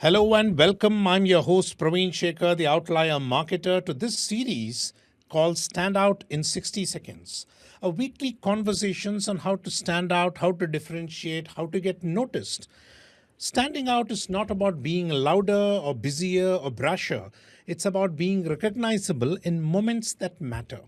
Hello and welcome. I'm your host, Pravin Shekar, the outlier marketer, to this series called Stand Out in 60 Seconds. A weekly conversations on how to stand out, how to differentiate, how to get noticed. Standing out is not about being louder or busier or brasher. It's about being recognizable in moments that matter.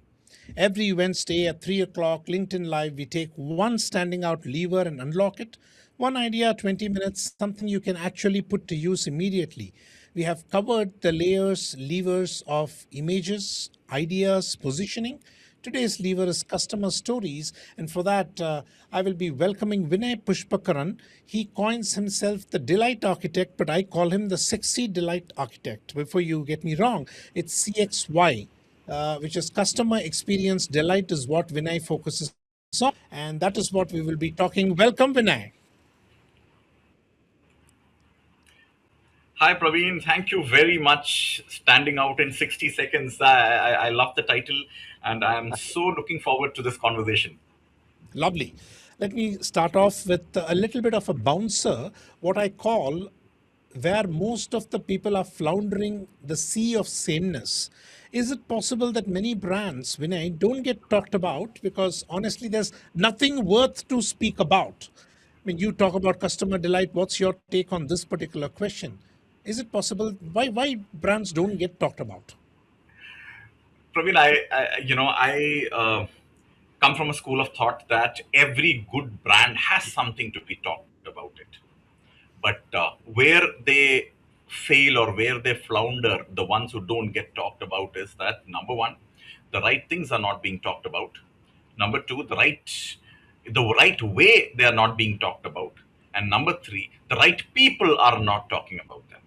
Every Wednesday at 3 o'clock, LinkedIn Live, we take one standing out lever and unlock it. One idea, 20 minutes, something you can actually put to use immediately. We have covered the layers, levers of images, ideas, positioning. Today's lever is customer stories, and for that, I will be welcoming Vinay Pushpakaran. He coins himself the delight architect, but I call him the sexy delight architect. Before you get me wrong, it's CXY, which is customer experience delight, is what Vinay focuses on, and that is what we will be talking. Welcome, Vinay. Hi, Praveen. Thank you very much. Standing out in 60 seconds. I love the title and I'm so looking forward to this conversation. Lovely. Let me start off with a little bit of a bouncer, what I call where most of the people are floundering the sea of sameness. Is it possible that many brands, Vinay, don't get talked about because honestly, there's nothing worth to speak about? I mean, you talk about customer delight. What's your take on this particular question? Is it possible? Why brands don't get talked about? Praveen, I come from a school of thought that every good brand has something to be talked about it. But where they fail or where they flounder, the ones who don't get talked about is that number one, the right things are not being talked about. Number two, the right way they are not being talked about. And number three, the right people are not talking about them.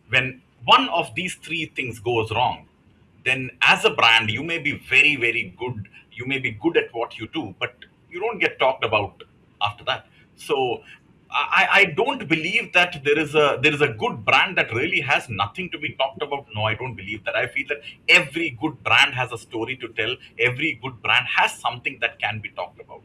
When one of these three things goes wrong, then as a brand you may be very very good, you may be good at what you do, but you don't get talked about after that. So I don't believe that there is a good brand that really has nothing to be talked about. No, I don't believe that. I feel that every good brand has a story to tell. Every good brand has something that can be talked about.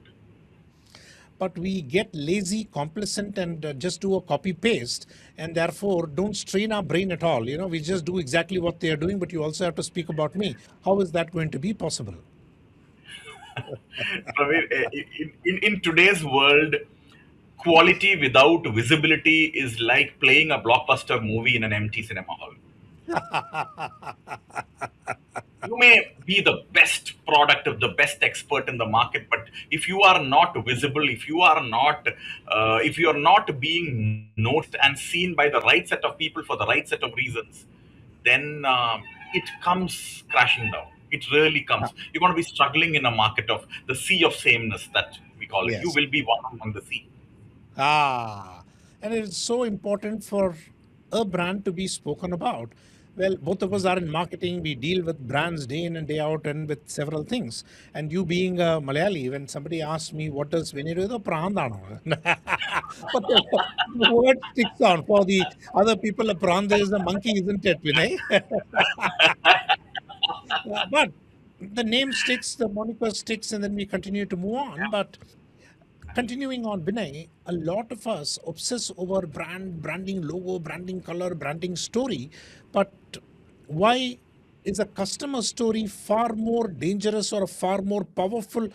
But we get lazy, complacent, and just do a copy paste, and therefore don't strain our brain at all. We just do exactly what they are doing, but you also have to speak about me. How is that going to be possible? Praveen, in today's world, quality without visibility is like playing a blockbuster movie in an empty cinema hall. You may be the best product of the best expert in the market, but if you are not visible, if you are not being noticed and seen by the right set of people for the right set of reasons, then it comes crashing down. It really comes. You're going to be struggling in a market of the sea of sameness that we call it. You Yes. will be one among the sea. Ah, and it's so important for a brand to be spoken about. Well, both of us are in marketing. We deal with brands day in and day out and with several things. And you being a Malayali, when somebody asks me, what does Vinay do? The prandano. But the word sticks on. For the other people, a pranda is a monkey, isn't it, Vinay? But the name sticks, the moniker sticks, and then we continue to move on. But continuing on, Vinay, a lot of us obsess over branding logo, branding color, branding story. But why is a customer story far more dangerous or a far more powerful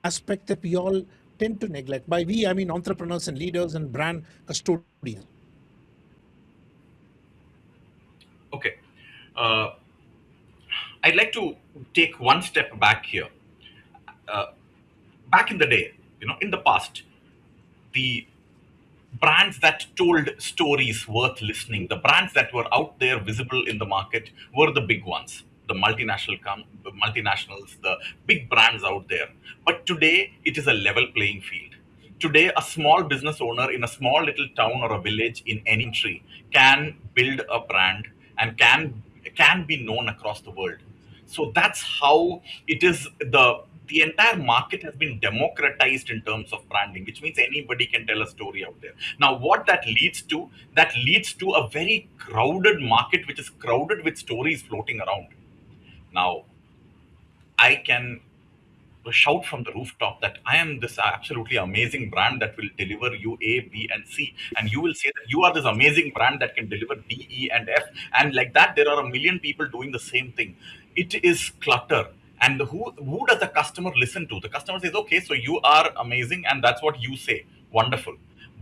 aspect that we all tend to neglect? By we, I mean entrepreneurs and leaders and brand custodians. Okay. Uh, I'd like to take one step back here. Back in the day, in the past, the brands that told stories worth listening, the brands that were out there visible in the market were the big ones, the multinationals, the big brands out there. But today it is a level playing field. Today, a small business owner in a small little town or a village in any country can build a brand and can be known across the world. So that's how it is. The entire market has been democratized in terms of branding, which means anybody can tell a story out there. Now what that leads to a very crowded market, which is crowded with stories floating around. Now I can shout from the rooftop that I am this absolutely amazing brand that will deliver you A, B, and C. And you will say that you are this amazing brand that can deliver D, E, and F. And like that, there are a million people doing the same thing. It is clutter. And who does the customer listen to? The customer says, okay, so you are amazing, and that's what you say. Wonderful.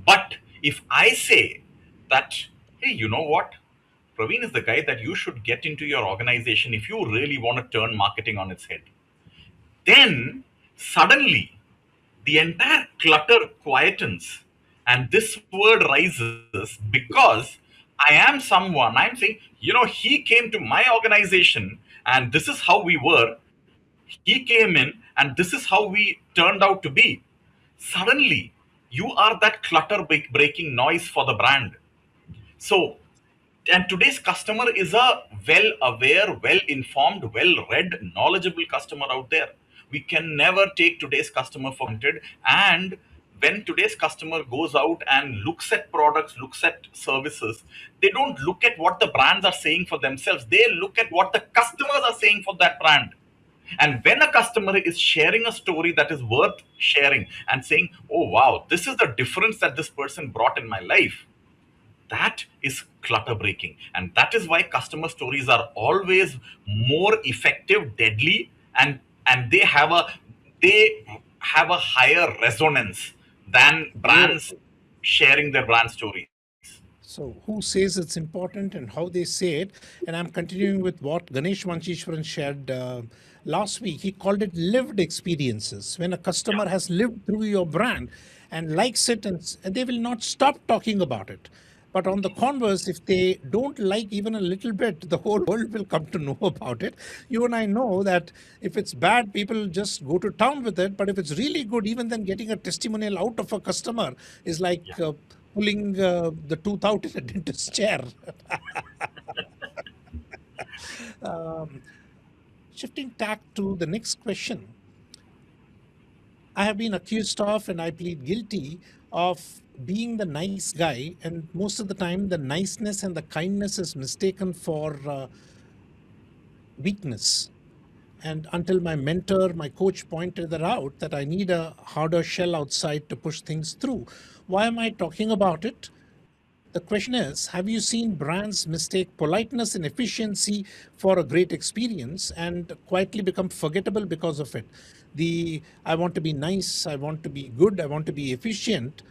But if I say that, hey, you know what? Praveen is the guy that you should get into your organization if you really want to turn marketing on its head. Then suddenly the entire clutter quietens, and this word rises because I am someone, I'm saying, he came to my organization and this is how we were. He came in and this is how we turned out to be. Suddenly, you are that clutter breaking noise for the brand. So, and today's customer is a well aware, well informed, well read, knowledgeable customer out there. We can never take today's customer for granted. And when today's customer goes out and looks at products, looks at services, they don't look at what the brands are saying for themselves. They look at what the customers are saying for that brand. And when a customer is sharing a story that is worth sharing and saying, oh, wow, this is the difference that this person brought in my life, that is clutter breaking. And that is why customer stories are always more effective, deadly, and they have a higher resonance than brands sharing their brand stories. So, who says it's important and how they say it? And I'm continuing with what Ganesh Manchishwaran shared last week. He called it lived experiences. When a Yeah. customer has lived through your brand and likes it, and they will not stop talking about it. But on the converse, if they don't like even a little bit, the whole world will come to know about it. You and I know that if it's bad, people just go to town with it. But if it's really good, even then getting a testimonial out of a customer is like Yeah. pulling the tooth out in a dentist's chair. Um, Shifting tack to the next question, I have been accused of, and I plead guilty of being the nice guy. And most of the time, the niceness and the kindness is mistaken for weakness. And until my mentor, my coach pointed that out, that I need a harder shell outside to push things through. Why am I talking about it? The question is, have you seen brands mistake politeness and efficiency for a great experience and quietly become forgettable because of it? The I want to be nice, I want to be good, I want to be efficient,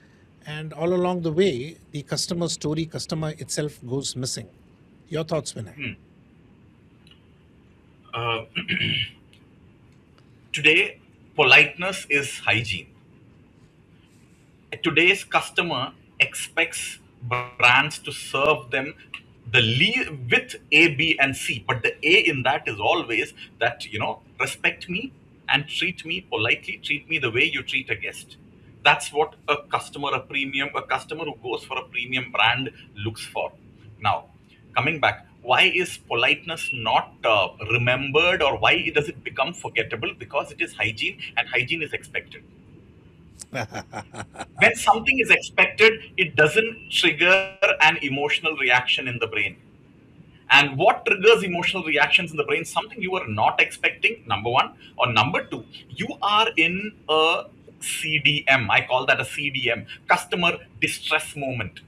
and all along the way, the customer story, customer itself goes missing. Your thoughts, Vinay? Uh, Today, politeness is hygiene. Today's customer expects brands to serve them with A, B, and C. But the A in that is always that, respect me and treat me politely, treat me the way you treat a guest. That's what a customer who goes for a premium brand looks for. Now, coming back, why is politeness not remembered, or why does it become forgettable? Because it is hygiene, and hygiene is expected. When something is expected, it doesn't trigger an emotional reaction in the brain. And what triggers emotional reactions in the brain? Something you are not expecting, number one. Or number two, you are in a CDM. I call that a CDM, customer distress moment.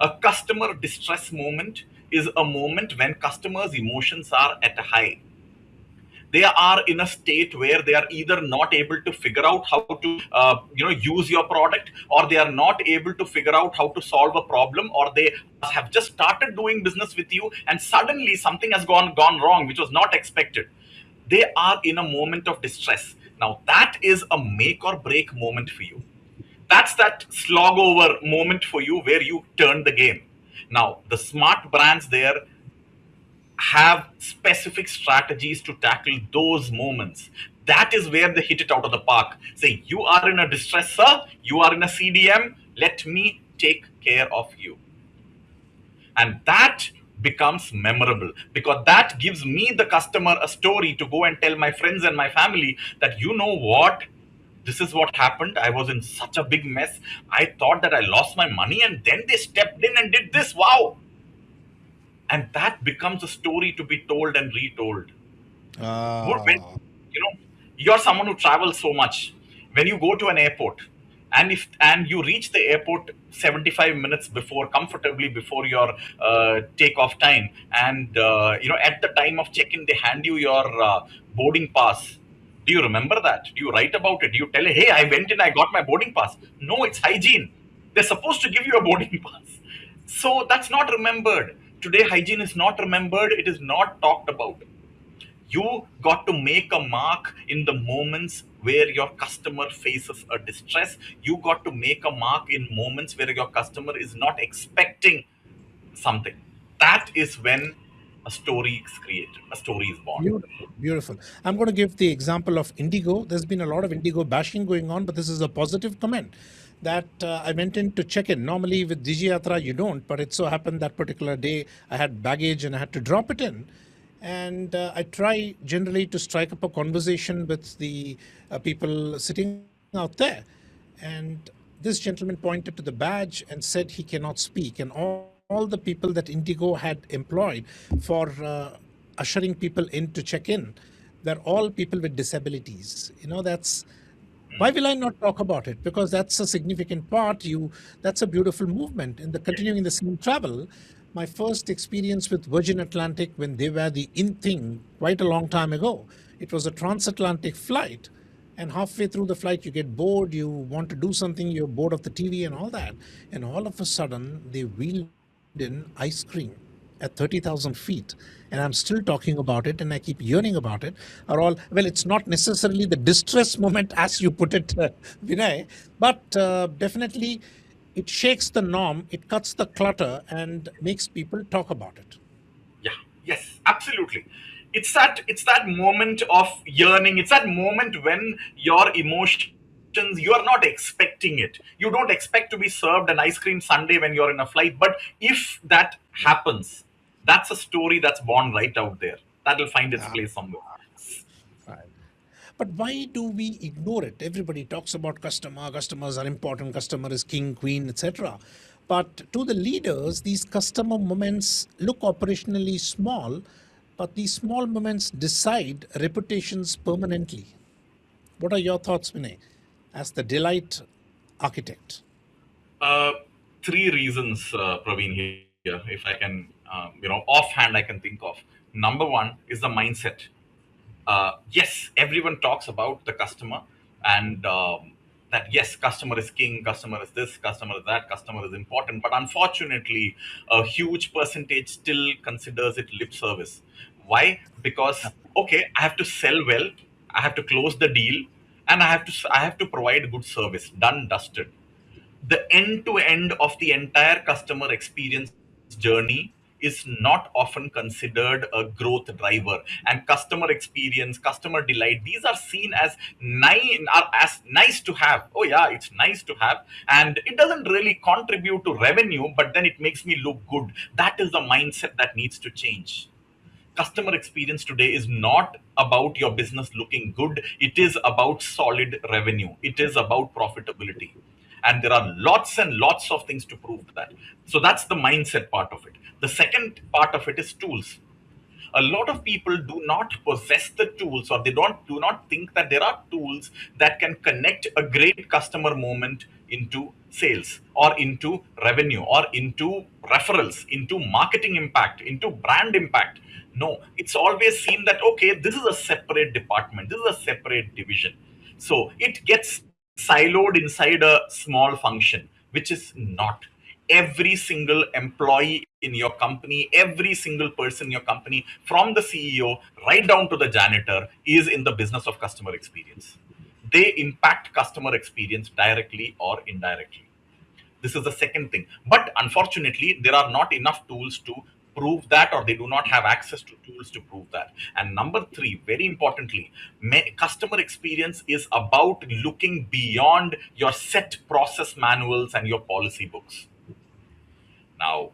A customer distress moment is a moment when customers' emotions are at a high. They are in a state where they are either not able to figure out how to use your product, or they are not able to figure out how to solve a problem, or they have just started doing business with you and suddenly something has gone wrong which was not expected. They are in a moment of distress. Now that is a make or break moment for you. That's that slog over moment for you where you turn the game. Now the smart brands there have specific strategies to tackle those moments. That is where they hit it out of the park. Say, you are in a distress, sir, you are in a CDM, let me take care of you. And that becomes memorable because that gives me, the customer, a story to go and tell my friends and my family that, you know what? This is what happened. I was in such a big mess. I thought that I lost my money, and then they stepped in and did this. Wow. And that becomes a story to be told and retold. When Ah, you know You're someone who travels so much. When you go to an airport, and you reach the airport 75 minutes before, comfortably before your takeoff time, and at the time of check-in they hand you your boarding pass. Do you remember that? Do you write about it? Do you tell, hey, I went in, I got my boarding pass? No, it's hygiene. They're supposed to give you a boarding pass. So that's not remembered. Today, hygiene is not remembered. It is not talked about. You got to make a mark in the moments where your customer faces a distress. You got to make a mark in moments where your customer is not expecting something. That is when a story is created, a story is born. Beautiful, beautiful. I'm going to give the example of Indigo. There's been a lot of Indigo bashing going on, but this is a positive comment that I went in to check in. Normally with Digiyatra, you don't, but it so happened that particular day I had baggage and I had to drop it in. And I try generally to strike up a conversation with the people sitting out there. And this gentleman pointed to the badge and said he cannot speak. And all the people that Indigo had employed for ushering people in to check in, they're all people with disabilities. That's why will I not talk about it? Because that's a significant part. That's a beautiful movement. In the continuing the same travel, my first experience with Virgin Atlantic when they were the in thing quite a long time ago. It was a transatlantic flight, and halfway through the flight you get bored. You want to do something. You're bored of the TV and all that, and all of a sudden they wheeled in ice cream at 30,000 feet, and I'm still talking about it, and I keep yearning about it, are all, well, it's not necessarily the distress moment as you put it, Vinay, but definitely it shakes the norm, it cuts the clutter, and makes people talk about it. Yeah, yes, absolutely. It's that moment of yearning. It's that moment when your emotions, you are not expecting it. You don't expect to be served an ice cream sundae when you're in a flight, but if that happens, that's a story that's born right out there. That'll find its Ah, place somewhere. right. But why do we ignore it? Everybody talks about customer. Customers are important. Customer is king, queen, etc. But to the leaders, these customer moments look operationally small, but these small moments decide reputations permanently. What are your thoughts, Vinay, as the delight architect? Uh, Three reasons, Praveen, here, if I can, offhand, I can think of. Number one is the mindset. Yes, everyone talks about the customer, and that yes, customer is king, customer is this, customer is that, customer is important. But unfortunately, a huge percentage still considers it lip service. Why? Because okay, I have to sell well, I have to close the deal, and I have to provide good service. Done, dusted. The end to end of the entire customer experience journey is not often considered a growth driver. And customer experience, customer delight, these are seen as nice to have. Oh yeah, it's nice to have, and it doesn't really contribute to revenue, but then it makes me look good. That is the mindset that needs to change. Customer experience today is not about your business looking good. It is about solid revenue. It is about profitability. And there are lots and lots of things to prove that. So that's the mindset part of it. The second part of it is tools. A lot of people do not possess the tools, or they don't do not think that there are tools that can connect a great customer moment into sales, or into revenue, or into referrals, into marketing impact, into brand impact. No, it's always seen that okay, this is a separate department, this is a separate division. So it gets siloed inside a small function, which is not. Every single employee in your company, every single person in your company, from the CEO right down to the janitor, is in the business of customer experience. They impact customer experience directly or indirectly. This is the second thing. But unfortunately, there are not enough tools to prove that, or they do not have access to tools to prove that. And number three, very importantly, customer experience is about looking beyond your set process manuals and your policy books. Now,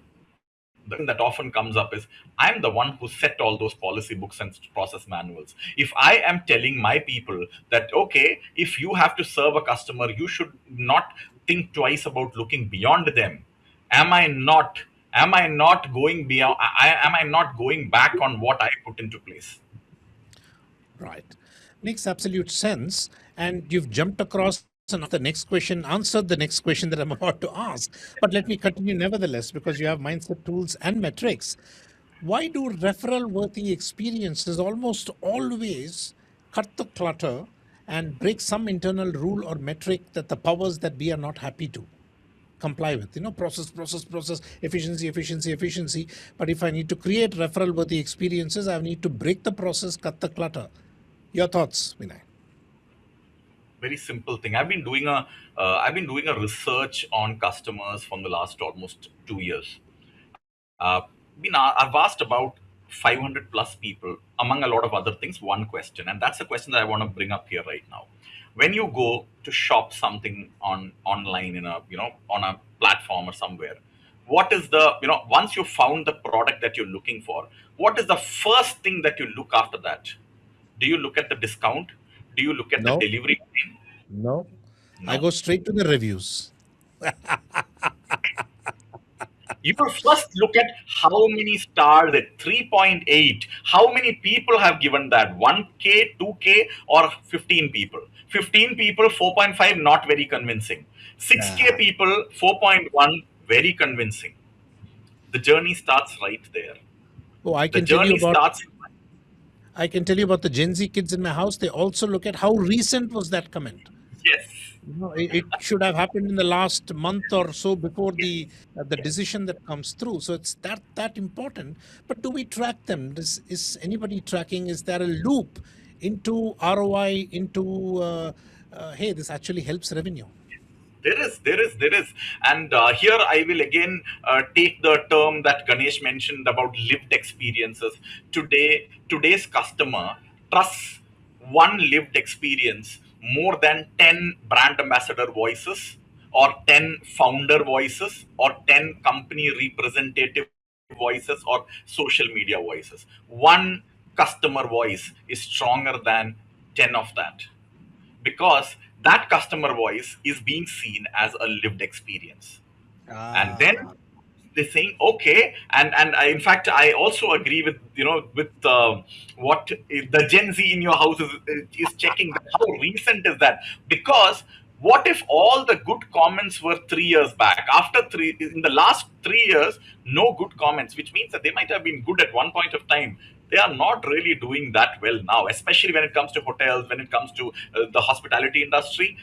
the question that often comes up is, I'm the one who set all those policy books and process manuals. If I am telling my people that, okay, if you have to serve a customer, you should not think twice about looking beyond them. Am I not? Am I not going beyond? Am I not going back on what I put into place? Right. Makes absolute sense. And you've jumped across and answered the next question that I'm about to ask. But let me continue nevertheless, because you have mindset tools and metrics. Why do referral worthy experiences almost always cut the clutter and break some internal rule or metric that the powers that be are not happy to comply with? Process, efficiency. But if I need to create referral worthy experiences, I need to break the process, cut the clutter. Your thoughts, Vinay? Very simple thing. I've been doing a research on customers from the last almost 2 years. I've asked about 500 plus people, among a lot of other things, one question, and that's a question that I want to bring up here right now. When you go to shop something on online in a on a platform or somewhere, what is the once you found the product that you're looking for, what is the first thing that you look after that? Do you look at the discount? Do you look at the No, delivery time? no. I No. go straight to the reviews. You will first look at how many stars at 3.8. How many people have given that? 1K, 2K, or 15 people? 15 people, 4.5, not very convincing. 6K Yeah. people, 4.1, very convincing. The journey starts right there. Oh, The journey starts, I can tell you about the Gen Z kids in my house. They also look at how recent was that comment. yes, It should have happened in the last month or so before yes, the yes. decision that comes through. So it's that important. But do we track them? Is anybody tracking? Is there a loop into ROI? Into hey, this actually helps revenue. There is. And here I will again take the term that Ganesh mentioned about lived experiences. Today's customer trusts one lived experience more than 10 brand ambassador voices, or 10 founder voices, or 10 company representative voices, or social media voices. One customer voice is stronger than 10 of that, because that customer voice is being seen as a lived experience. And then Ah, they're saying okay, and in fact I also agree with what the Gen Z in your house is checking, that how recent is that. Because what if all the good comments were 3 years back? After three, in the last 3 years, no good comments, which means that they might have been good at one point of time. They are not really doing that well now, especially when it comes to hotels, when it comes to the hospitality industry.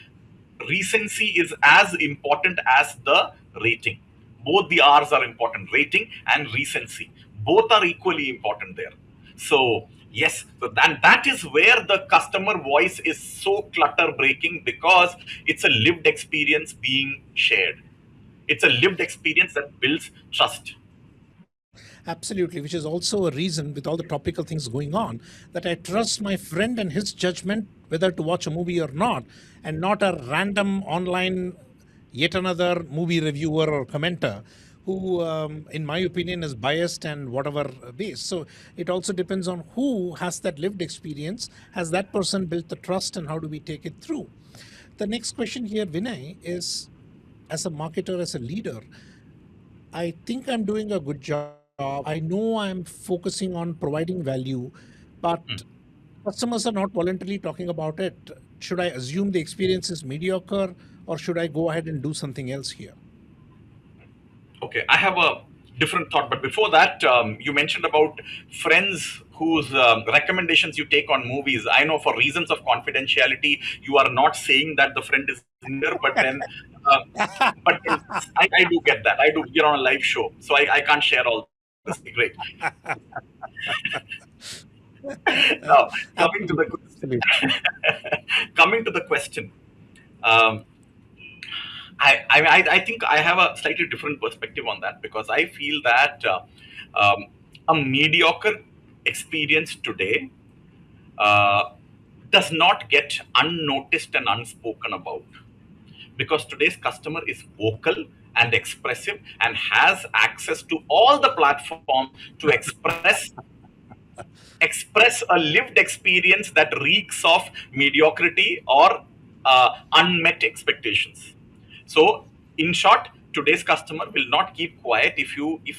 Recency is as important as the rating. Both the R's are important, rating and recency. Both are equally important there. So, yes, and that is where the customer voice is so clutter breaking, because it's a lived experience being shared. It's a lived experience that builds trust. absolutely, which is also a reason, with all the topical things going on, that I trust my friend and his judgment whether to watch a movie or not, and not a random online, yet another movie reviewer or commenter who, in my opinion, is biased and whatever base. So it also depends on who has that lived experience. Has that person built the trust, and how do we take it through? The next question here, Vinay, is as a marketer, as a leader, I think I'm doing a good job. I know I'm focusing on providing value, but customers are not voluntarily talking about it. Should I assume the experience is mediocre, or should I go ahead and do something else here? Okay, I have a different thought, but before that, you mentioned about friends whose recommendations you take on movies. I know for reasons of confidentiality, you are not saying that the friend is in here, uh, but then I do get that. I do. You're on a live show, so I can't share all this. Okay, great. Now, coming to the Absolutely. Absolutely. coming to the question. Um, I think I have a slightly different perspective on that, because I feel that um, a mediocre experience today uh, does not get unnoticed and unspoken about, because today's customer is vocal and expressive and has access to all the platforms to express a lived experience that reeks of mediocrity or unmet expectations. So, in short, today's customer will not keep quiet if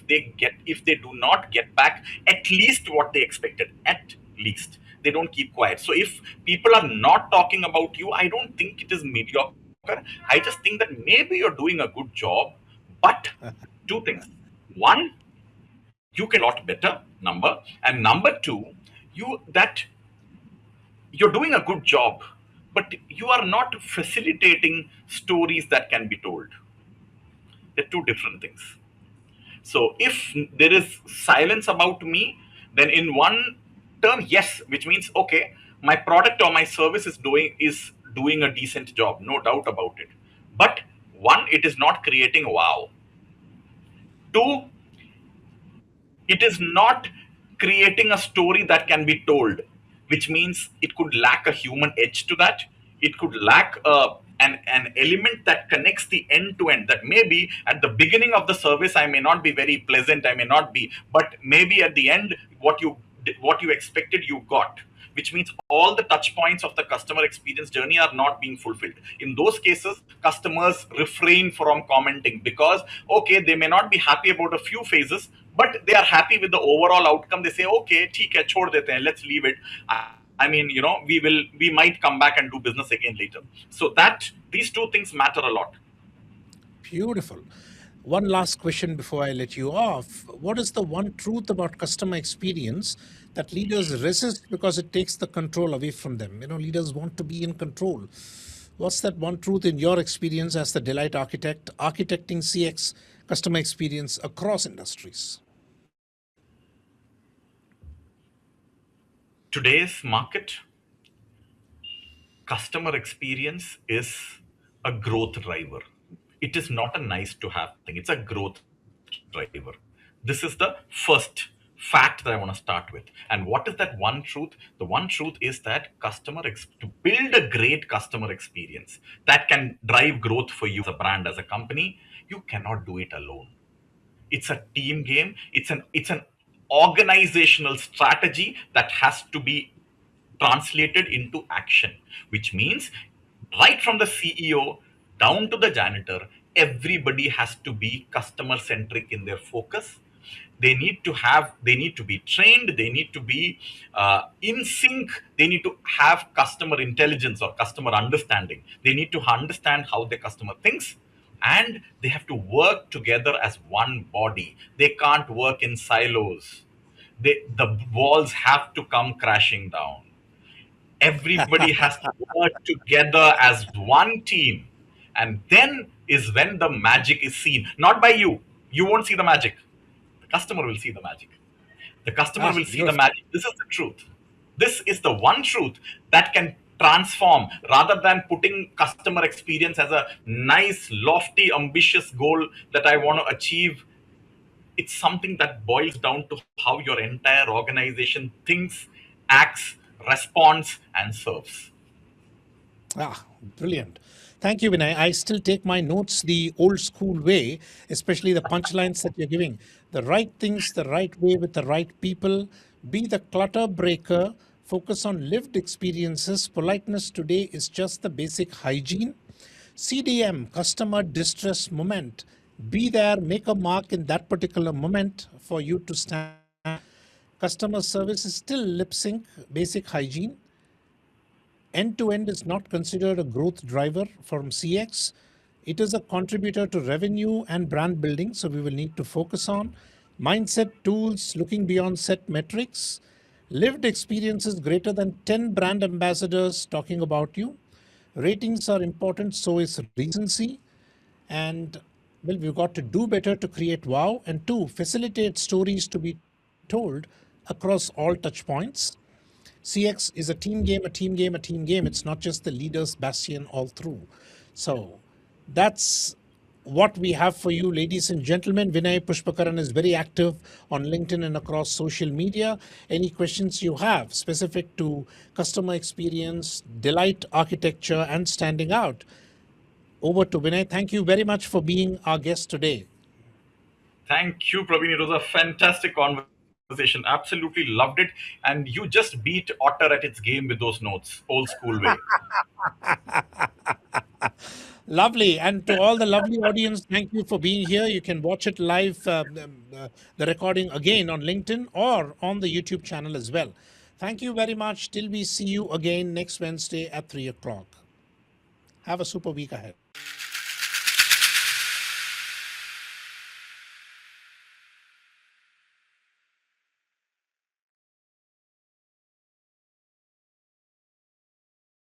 they do not get back at least what they expected, at least. they don't keep quiet. So if people are not talking about you, I don't think it is mediocre. I just think that maybe you're doing a good job. But two things: one, you can do a lot better, number, and number two, you that you're doing a good job, but you are not facilitating stories that can be told. They're two different things. So if there is silence about me, then in one term, yes, which means okay, my product or my service is doing a decent job, no doubt about it. But one, it is not creating wow. Two, it is not creating a story that can be told, which means it could lack a human edge to that. It could lack an element that connects the end to end. That maybe at the beginning of the service I may not be very pleasant, I may not be, but maybe at the end what you expected you got, which means all the touch points of the customer experience journey are not being fulfilled. In those cases, customers refrain from commenting because, okay, they may not be happy about a few phases, but they are happy with the overall outcome. They say, okay, theek hai, chhod dete hain, let's leave it. I mean, we might come back and do business again later. So that these two things matter a lot. Beautiful. One last question before I let you off. What is the one truth about customer experience that leaders resist because it takes the control away from them? Leaders want to be in control. What's that one truth in your experience as the Delight architect, architecting CX customer experience across industries? Today's market, customer experience is a growth driver. It is not a nice to have thing, it's a growth driver. This is the first fact that I want to start with. And what is that one truth? The one truth is that to build a great customer experience that can drive growth for you as a brand, as a company, you cannot do it alone. It's a team game. It's an organizational strategy that has to be translated into action, which means right from the CEO down to the janitor, everybody has to be customer centric in their focus. They need to be trained, they need to be in sync, they need to have customer intelligence or customer understanding, they need to understand how the customer thinks, and they have to work together as one body. They can't work in silos. The walls have to come crashing down. Everybody has to work together as one team. And then is when the magic is seen. Not by you. You won't see the magic. The customer will see the magic. The customer will see the Beautiful. magic. This is the truth. This is the one truth that can transform, rather than putting customer experience as a nice, lofty, ambitious goal that I want to achieve. It's something that boils down to how your entire organization thinks, acts, responds, and serves. Brilliant. Thank you, Vinay. I still take my notes the old school way, especially the punchlines that you're giving. The right things, the right way with the right people. Be the clutter breaker. Focus on lived experiences. Politeness today is just the basic hygiene. CDM, customer distress moment. Be there, make a mark in that particular moment for you to stand. Customer service is still lip sync, basic hygiene. End to end is not considered a growth driver from CX. It is a contributor to revenue and brand building. So we will need to focus on mindset tools, looking beyond set metrics, lived experiences greater than 10 brand ambassadors talking about you. Ratings are important, so is recency. And well, we've got to do better to create wow. And two, facilitate stories to be told across all touch points. CX is a team game, a team game, a team game. It's not just the leader's bastion all through. So that's what we have for you, ladies and gentlemen. Vinay Pushpakaran is very active on LinkedIn and across social media. Any questions you have specific to customer experience, delight architecture, and standing out, over to Vinay. Thank you very much for being our guest today. Thank you, Praveen. It was a fantastic conversation. Absolutely loved it. And you just beat Otter at its game with those notes, old school way. Lovely. And to all the lovely audience, thank you for being here. You can watch it live, the recording again on LinkedIn or on the YouTube channel as well. Thank you very much. Till we see you again next Wednesday at 3 o'clock. Have a super week ahead.